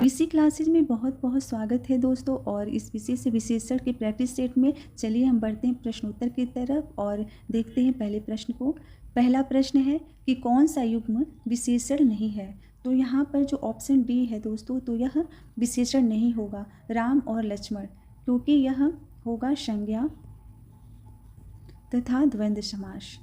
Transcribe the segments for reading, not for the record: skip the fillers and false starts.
VC classes में बहुत बहुत स्वागत है दोस्तों। और इस विषय से विशेषण के प्रैक्टिस सेट में चलिए हम बढ़ते हैं प्रश्नोत्तर की तरफ और देखते हैं पहले प्रश्न को। पहला प्रश्न है कि कौन सा युग्म विशेषण नहीं है। तो यहाँ पर जो ऑप्शन डी है दोस्तों, तो यह विशेषण नहीं होगा राम और लक्ष्मण, क्योंकि यह होगा संज्ञा तथा द्वंद्व समास।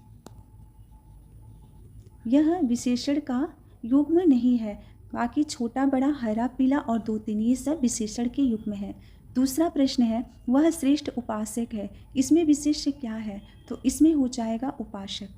यह विशेषण का युग्म नहीं है, बाकी छोटा बड़ा हरा पीला और दो तीन ये सब विशेषण के युग्म है। दूसरा प्रश्न है वह श्रेष्ठ उपासक है, इसमें विशेष्य क्या है, तो इसमें हो जाएगा उपासक।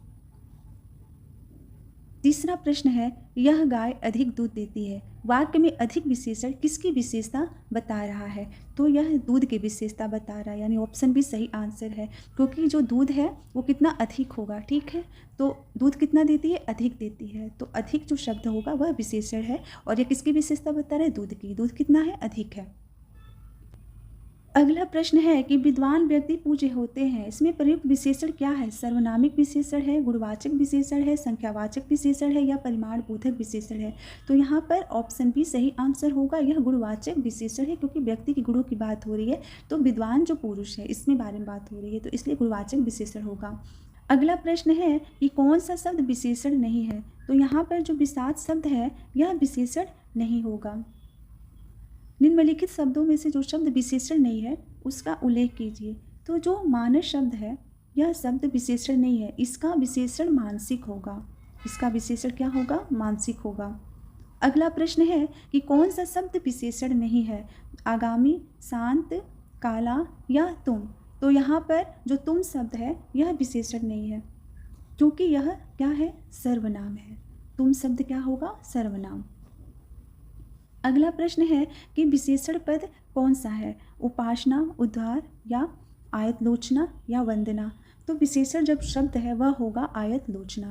तीसरा प्रश्न है यह गाय अधिक दूध देती है, वाक्य में अधिक विशेषण किसकी विशेषता बता रहा है, तो यह दूध की विशेषता बता रहा है, यानी ऑप्शन भी सही आंसर है, क्योंकि जो दूध है वो कितना अधिक होगा। ठीक है, तो दूध कितना देती है, अधिक देती है, तो अधिक जो शब्द होगा वह विशेषण है। और यह किसकी विशेषता बता रहा है, दूध की। दूध कितना है, अधिक है। अगला प्रश्न है कि विद्वान व्यक्ति पूज्य होते हैं, इसमें प्रयुक्त विशेषण क्या है, सर्वनामिक विशेषण है, गुणवाचक विशेषण है, संख्यावाचक विशेषण है या परिमाण बोधक विशेषण है। तो यहाँ पर ऑप्शन भी सही आंसर होगा, यह गुणवाचक विशेषण है, क्योंकि व्यक्ति के गुणों की बात हो रही है, तो विद्वान जो पुरुष है इसमें बारे में बात हो रही है, तो इसलिए गुणवाचक विशेषण होगा। अगला प्रश्न है कि कौन सा शब्द विशेषण नहीं है। तो यहाँ पर जो विषाद शब्द है यह विशेषण नहीं होगा। निम्नलिखित शब्दों में से जो शब्द विशेषण नहीं है उसका उल्लेख कीजिए। तो जो मानस शब्द है यह शब्द विशेषण नहीं है, इसका विशेषण मानसिक होगा। इसका विशेषण क्या होगा, मानसिक होगा। अगला प्रश्न है कि कौन सा शब्द विशेषण नहीं है, आगामी, शांत, काला या तुम। तो यहाँ पर जो तुम शब्द है यह विशेषण नहीं है, क्योंकि यह क्या है, सर्वनाम है। तुम शब्द क्या होगा, सर्वनाम। अगला प्रश्न है कि विशेषण पद कौन सा है, उपासना, उद्धार या आयतलोचना या वंदना। तो विशेषण जब शब्द है वह होगा आयतलोचना।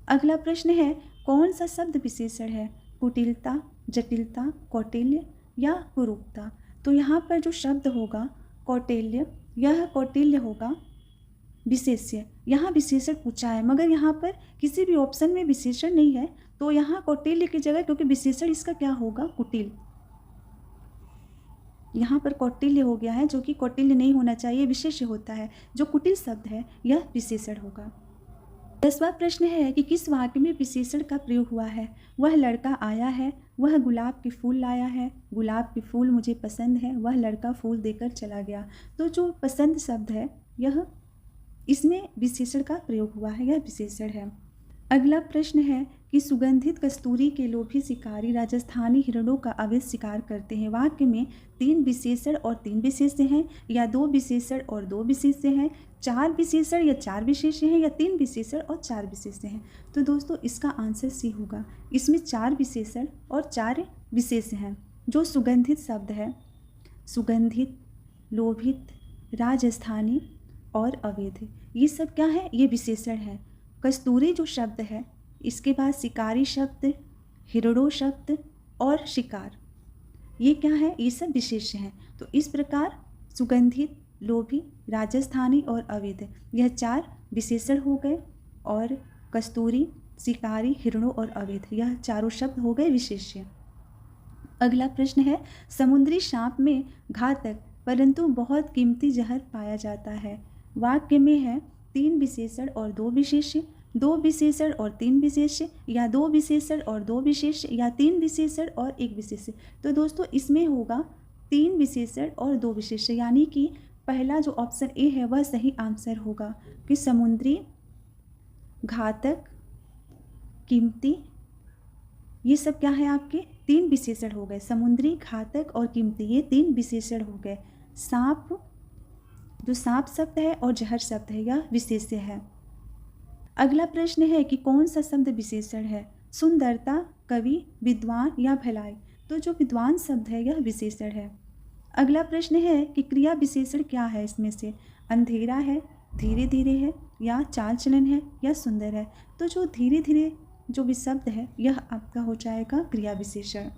अगला प्रश्न है कौन सा शब्द विशेषण है, कुटिलता, जटिलता, कौटिल्य या कुरूपता। तो यहाँ पर जो शब्द होगा कौटिल्य, यह कौटिल्य होगा विशेष्य। यहाँ विशेषण पूछा है मगर यहाँ पर किसी भी ऑप्शन में विशेषण नहीं है, तो यहाँ कौटिल्य की जगह, क्योंकि विशेषण इसका क्या होगा, कुटिल। यहाँ पर कौटिल्य हो गया है, जो कि कौटिल्य नहीं होना चाहिए, विशेष्य होता है। जो कुटिल शब्द है यह विशेषण होगा। 10वां प्रश्न है कि किस वाक्य में विशेषण का प्रयोग हुआ है, वह लड़का आया है, वह गुलाब के फूल लाया है, गुलाब के फूल मुझे पसंद है, वह लड़का फूल देकर चला गया। तो जो पसंद शब्द है यह इसमें विशेषण का प्रयोग हुआ है, यह विशेषण है। अगला प्रश्न है कि सुगंधित कस्तूरी के लोभी शिकारी राजस्थानी हिरणों का अवैध शिकार करते हैं। वाक्य में 3 विशेषण और 3 विशेष्य हैं, या 2 विशेषण और 2 विशेष्य हैं, 4 विशेषण या 4 विशेष्य हैं, या 3 विशेषण और 4 विशेष्य हैं। तो दोस्तों इसका आंसर सी होगा, इसमें 4 विशेषण और 4 विशेष्य हैं। जो सुगंधित शब्द है, सुगंधित, लोभित, राजस्थानी और अवैध, ये सब क्या है, ये विशेषण है। कस्तूरी जो शब्द है, इसके बाद शिकारी शब्द, हिरणों शब्द और शिकार, ये क्या है, ये सब विशेष्य हैं। तो इस प्रकार सुगंधित, लोभी, राजस्थानी और अवैध, यह 4 विशेषण हो गए, और कस्तूरी, शिकारी, हिरणों और अवैध, यह चारों शब्द हो गए विशेष्य। अगला प्रश्न है समुद्री सांप में घातक परंतु बहुत कीमती जहर पाया जाता है। वाक्य में है 3 विशेषण और 2 विशेष्य, 2 विशेषण और 3 विशेष्य, या 2 विशेषण और 2 विशेष्य, या 3 विशेषण और 1 विशेष्य। तो दोस्तों इसमें होगा 3 विशेषण और 2 विशेष्य, यानी कि पहला जो ऑप्शन ए है वह सही आंसर होगा कि समुद्री, घातक, कीमती, ये सब क्या है, आपके 3 विशेषण हो गए। समुद्री, घातक और कीमती, ये 3 विशेषण हो गए। सांप, जो सांप शब्द है और जहर शब्द है, यह विशेष्य है। अगला प्रश्न है कि कौन सा शब्द विशेषण है, सुंदरता, कवि, विद्वान या भलाई। तो जो विद्वान शब्द है यह विशेषण है। अगला प्रश्न है कि क्रिया विशेषण क्या है, इसमें से अंधेरा है, धीरे धीरे है, या चाल चलन है, या सुंदर है। तो जो धीरे धीरे जो भी शब्द है यह आपका हो जाएगा क्रिया विशेषण।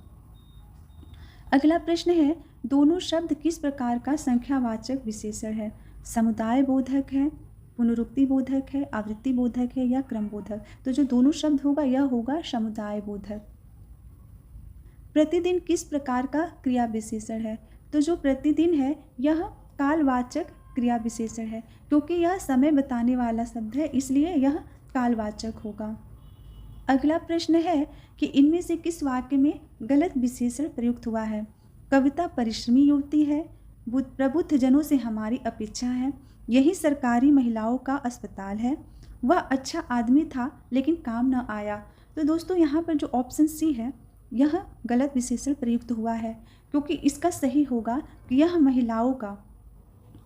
अगला प्रश्न है दोनों शब्द किस प्रकार का संख्यावाचक विशेषण है, समुदाय बोधक है, पुनरुक्ति बोधक है, आवृत्ति बोधक है, या क्रम बोधक। तो जो दोनों शब्द होगा यह होगा समुदाय बोधक। प्रतिदिन किस प्रकार का क्रिया विशेषण है? तो जो प्रतिदिन है यह कालवाचक क्रिया विशेषण है, क्योंकि यह समय बताने वाला शब्द है, इसलिए यह कालवाचक होगा। अगला प्रश्न है कि इनमें से किस वाक्य में गलत विशेषण प्रयुक्त हुआ है? कविता परिश्रमी युवती है, प्रबुद्ध जनों से हमारी अपेक्षा है, यही सरकारी महिलाओं का अस्पताल है, वह अच्छा आदमी था लेकिन काम न आया। तो दोस्तों यहाँ पर जो ऑप्शन सी है यह गलत विशेषण प्रयुक्त हुआ है, क्योंकि इसका सही होगा कि यह महिलाओं का,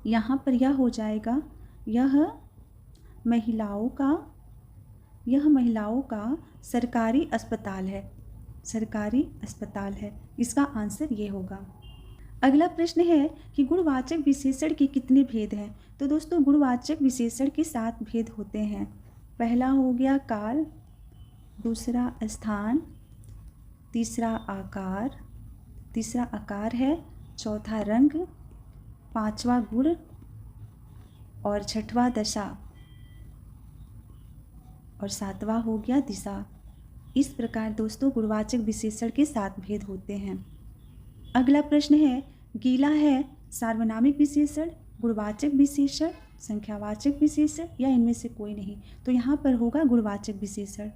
यहाँ पर यह हो जाएगा यह महिलाओं का सरकारी अस्पताल है, सरकारी अस्पताल है। इसका आंसर ये होगा। अगला प्रश्न है कि गुणवाचक विशेषण के कितने भेद हैं? तो दोस्तों गुणवाचक विशेषण के 7 भेद होते हैं। पहला हो गया काल, दूसरा स्थान, तीसरा आकार है, चौथा रंग, पांचवा गुण और छठवां दशा और सातवां हो गया दिशा। इस प्रकार दोस्तों गुणवाचक विशेषण के 7 भेद होते हैं। अगला प्रश्न है गीला है सार्वनामिक विशेषण, गुणवाचक विशेषण, संख्यावाचक विशेषण या इनमें से कोई नहीं? तो यहाँ पर होगा गुणवाचक विशेषण।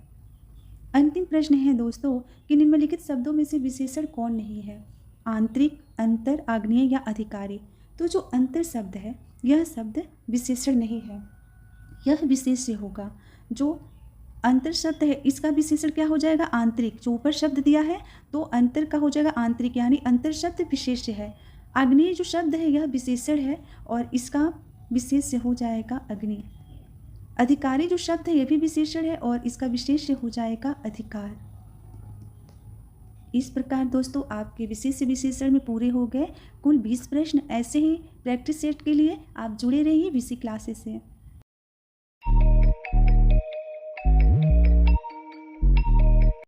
अंतिम प्रश्न है दोस्तों कि निम्नलिखित शब्दों में से विशेषण कौन नहीं है? आंतरिक, अंतर, आग्नेय या अधिकारी? तो जो अंतर शब्द है यह शब्द विशेषण नहीं है, यह विशेष्य होगा। जो अंतर शब्द है इसका विशेषण क्या हो जाएगा? आंतरिक। जो ऊपर शब्द दिया है तो अंतर का हो जाएगा आंतरिक, यानी अंतर शब्द विशेष्य है। आग्नेय जो शब्द है यह विशेषण है और इसका विशेष्य हो जाएगा अग्नि। अधिकारी जो शब्द है यह भी विशेषण है और इसका विशेष्य हो जाएगा अधिकार। इस प्रकार दोस्तों आपके विशेषण में पूरे हो गए कुल 20 प्रश्न। ऐसे ही प्रैक्टिस सेट के लिए आप जुड़े रहिए VC क्लासेस से।